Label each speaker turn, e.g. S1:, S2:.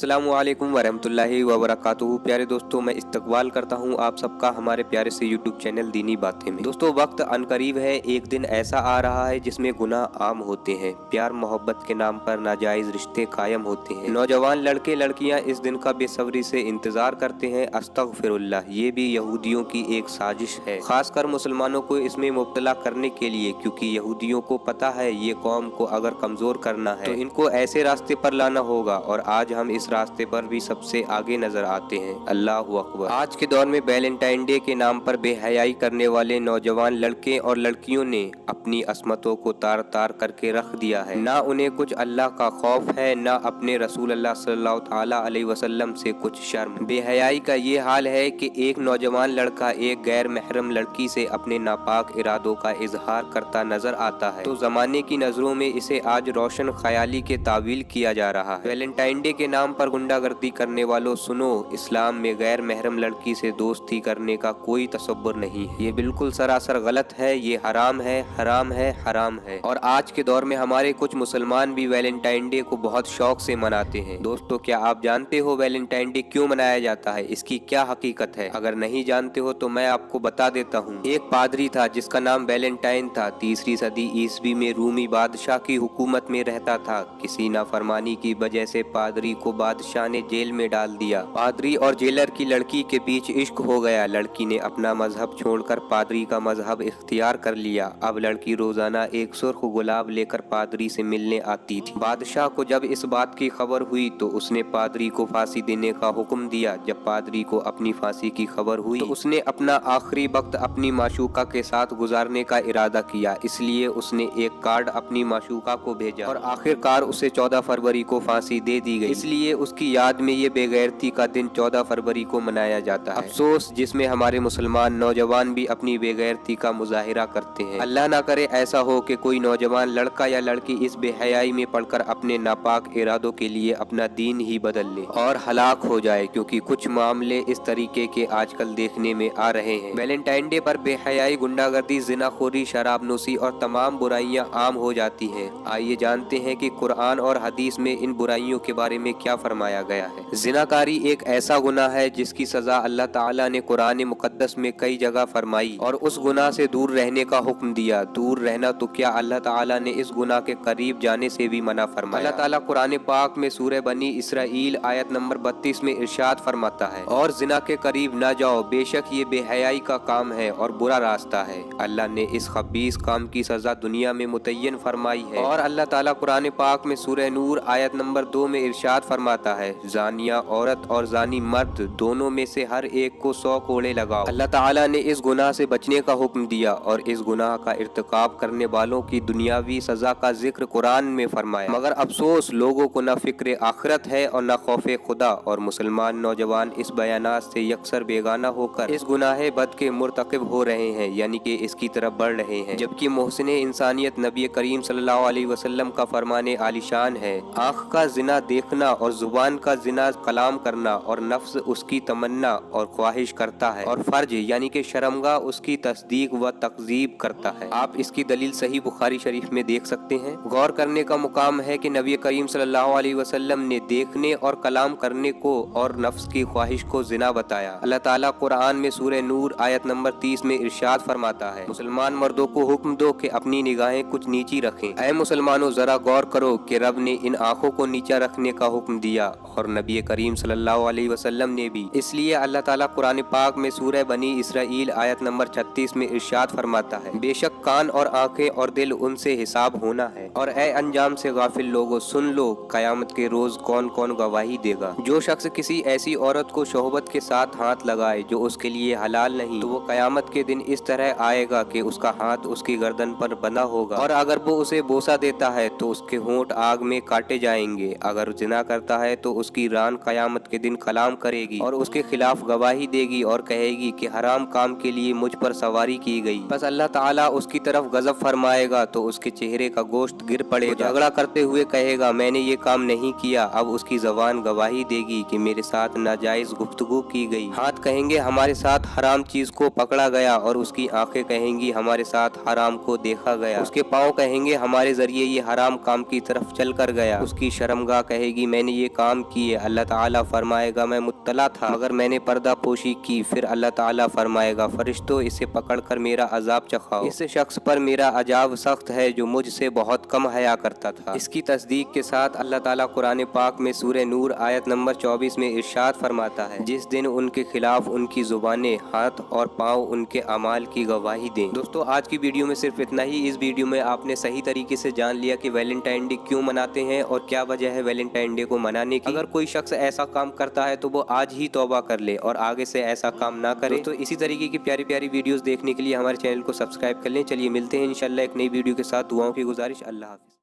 S1: अस्सलामुअलैकुम वरहमतुल्लाहि वबरकातुहू। प्यारे दोस्तों, मैं इस्तकबाल करता हूँ आप सबका हमारे प्यारे से यूट्यूब चैनल दीनी बातें में। दोस्तों, वक्त अनकरीब है, एक दिन ऐसा आ रहा है जिसमें गुनाह आम होते हैं, प्यार मोहब्बत के नाम पर नाजायज रिश्ते कायम होते हैं। नौजवान लड़के लड़कियाँ इस दिन का बेसब्री से इंतजार करते हैं। अस्तगफिरुल्लाह, ये भी यहूदियों की एक साजिश है, खासकर मुसलमानों को इसमें मुब्तला करने के लिए, क्योंकि यहूदियों को पता है ये कौम को अगर कमजोर करना है तो इनको ऐसे रास्ते पर लाना होगा, और आज हम इस रास्ते पर भी सबसे आगे नजर आते हैं। अल्लाहु अकबर। आज के दौर में वैलेंटाइन डे के नाम पर बेहयाई करने वाले नौजवान लड़के और लड़कियों ने अपनी असमतों को तार तार करके रख दिया है। ना उन्हें कुछ अल्लाह का खौफ है, ना अपने रसूल अल्लाह सल्लल्लाहु ताला अलैहि वसल्लम से कुछ शर्म। बेहयाई का ये हाल है कि एक नौजवान लड़का एक गैर महरम लड़की से अपने नापाक इरादों का इजहार करता नजर आता है, तो जमाने की नजरों में इसे आज रोशन ख्याली के तावील किया जा रहा है। वैलेंटाइन डे के नाम पर गुंडागर्दी करने वालों, सुनो, इस्लाम में गैर महरम लड़की से दोस्ती करने का कोई तसव्वुर नहीं है। ये बिल्कुल सरासर गलत है, ये हराम है, हराम है, हराम है। और आज के दौर में हमारे कुछ मुसलमान भी वैलेंटाइन डे को बहुत शौक से मनाते हैं। दोस्तों, क्या आप जानते हो वैलेंटाइन डे क्यों मनाया जाता है, इसकी क्या हकीकत है? अगर नहीं जानते हो तो मैं आपको बता देता हूँ। एक पादरी था जिसका नाम वैलेंटाइन था। 3री सदी ईस्वी में रूमी बादशाह की हुकूमत में रहता था। किसी नाफरमानी की वजह से पादरी को बादशाह ने जेल में डाल दिया। पादरी और जेलर की लड़की के बीच इश्क हो गया। लड़की ने अपना मजहब छोड़कर पादरी का मजहब इख्तियार कर लिया। अब लड़की रोजाना एक सुर्ख गुलाब लेकर पादरी से मिलने आती थी। बादशाह को जब इस बात की खबर हुई तो उसने पादरी को फांसी देने का हुक्म दिया। जब पादरी को अपनी फांसी की खबर हुई तो उसने अपना आखिरी वक्त अपनी माशूका के साथ गुजारने का इरादा किया, इसलिए उसने एक कार्ड अपनी माशूका को भेजा और आखिरकार उसे 14 फरवरी को फांसी दे दी गई। इसलिए उसकी याद में ये बेगैरती का दिन 14 फरवरी को मनाया जाता है। अफसोस जिसमें हमारे मुसलमान नौजवान भी अपनी बेगैरती का मुजाहिरा करते हैं। अल्लाह ना करे ऐसा हो कि कोई नौजवान लड़का या लड़की इस बेहयाई में पड़कर अपने नापाक इरादों के लिए अपना दीन ही बदल ले और हलाक हो जाए, क्योंकि कुछ मामले इस तरीके के आजकल देखने में आ रहे हैं। वैलेंटाइन डे पर बेहयाई, गुंडागर्दी, जिनाखोरी, शराबनोशी और तमाम बुराइयां आम हो जाती हैं। आइए जानते हैं कि कुरान और हदीस में इन बुराइयों के बारे में क्या फरमाया गया है। जिनाकारी एक ऐसा गुनाह है जिसकी सजा अल्लाह ताला ने कुरान मुकद्दस में कई जगह फरमाई और उस गुनाह से दूर रहने का हुक्म दिया। दूर रहना तो क्या, अल्लाह ताला ने इस गुनाह के करीब जाने से भी मना फरमाया। अल्लाह ताला कुरान पाक में सूरह बनी इसराइल आयत नंबर 32 में इरशाद फरमाता है, और जिना के करीब ना जाओ, बेशक ये बेहयाई का काम है और बुरा रास्ता है। अल्लाह ने इस खबीस काम की सजा दुनिया में मुतय्यन फरमाई है। और अल्लाह ताला कुरान पाक में सूरह नूर आयत नंबर 2 में इरशाद फरमाता है, जानिया औरत और जानी मर्द दोनों में से हर एक को 100 कोड़े लगाओ। अल्लाह ताला ने इस गुनाह से बचने का हुक्म दिया और इस गुनाह का इर्तिकाब करने वालों की दुनियावी सजा का जिक्र कुरान में फरमाया। मगर अफसोस, लोगों को न फिक्र आखिरत है और न खौफे खुदा, और मुसलमान नौजवान इस बयानात से यकसर बेगाना होकर इस गुनाह बद के मुर्तकिब हो रहे हैं, यानी कि इसकी तरफ बढ़ रहे हैं। जबकि मोहसिन इंसानियत नबी करीम सल्लल्लाहु अलैहि वसल्लम का फरमाने आलिशान है, आँख का जिना देखना और जुबान का जिना कलाम करना और नफ्स उसकी तमन्ना और ख्वाहिश करता है, और फर्ज यानी कि शर्मगाह उसकी तस्दीक व तकजीब करता है। आप इसकी दलील सही बुखारी शरीफ में देख सकते हैं। गौर करने का मुकाम है कि नबी करीम सल्लल्लाहु अलैहि वसल्लम ने देखने और कलाम करने को और नफ्स की ख्वाहिश को जिना बताया। अल्लाह ताला कुरान में सूरह नूर आयत नंबर 30 में इरशाद फरमाता है, मुसलमान मर्दों को हुक्म दो कि अपनी निगाहें कुछ नीची रखें। ऐ मुसलमानों, जरा गौर करो कि रब ने इन आंखों को नीचा रखने का हुक्म दिया और नबी करीम सल्लल्लाहु अलैहि वसल्लम ने भी। इसलिए अल्लाह ताला कुरान पाक में सूरह बनी इसराइल आयत नंबर 36 में इरशाद फरमाता है, बेशक कान और आंखें और दिल उनसे हिसाब होना है। और ए अंजाम से गाफिल लोगों, सुन लो, कयामत के रोज कौन कौन गवाही देगा। जो शख्स किसी ऐसी औरत को शोहबत के साथ हाथ लगाए जो उसके लिए हलाल नहीं, तो वो कयामत के दिन इस तरह आएगा कि उसका हाथ उसकी गर्दन पर बंधा होगा, और अगर वो उसे बोसा देता है तो उसके होंठ आग में काटे जाएंगे। अगर जिना करता है तो उसकी रान कयामत के दिन कलाम करेगी और उसके खिलाफ गवाही देगी और कहेगी कि हराम काम के लिए मुझ पर सवारी की गई। बस अल्लाह ताला उसकी तरफ गजब फरमाएगा तो उसके चेहरे का गोश्त गिर पड़ेगा। झगड़ा करते हुए कहेगा, मैंने ये काम नहीं किया। अब उसकी जबान गवाही देगी कि मेरे साथ नाजायज गुफ्तगू की गई। हाथ कहेंगे हमारे साथ हराम चीज को पकड़ा गया, और उसकी आंखें कहेंगी हमारे साथ हराम को देखा गया। उसके पाँव कहेंगे हमारे जरिए ये हराम काम की तरफ चल कर गया। उसकी शर्मगाह कहेगी मैंने ये काम किए, अल्लाह ताला फरमाएगा मैं मुत्तला था, मगर मैंने पर्दा पोशी की। फिर अल्लाह ताला फरमाएगा फरिश्तों इसे पकड़कर मेरा अजाब चखाओ। इस शख्स पर मेरा अजाब सख्त है जो मुझसे बहुत कम हया करता था। इसकी तस्दीक के साथ अल्लाह ताला कुरान पाक में सूरह नूर आयत नंबर 24 में इरशाद फरमाता है, जिस दिन उनके खिलाफ उनकी जुबानें, हाथ और पाँव उनके अमाल की गवाही दें। दोस्तों आज की वीडियो में सिर्फ इतना ही। इस वीडियो में आपने सही तरीके से जान लिया कि वैलेंटाइन डे क्यों मनाते हैं और क्या वजह है वैलेंटाइन डे को मनाने की। अगर कोई शख्स ऐसा काम करता है तो वो आज ही तौबा कर ले और आगे से ऐसा काम ना करे। तो इसी तरीके की प्यारी प्यारी वीडियोस देखने के लिए हमारे चैनल को सब्सक्राइब कर लें। चलिए मिलते हैं इंशाल्लाह एक नई वीडियो के साथ। दुआओं की गुजारिश। अल्लाह हाफिज़।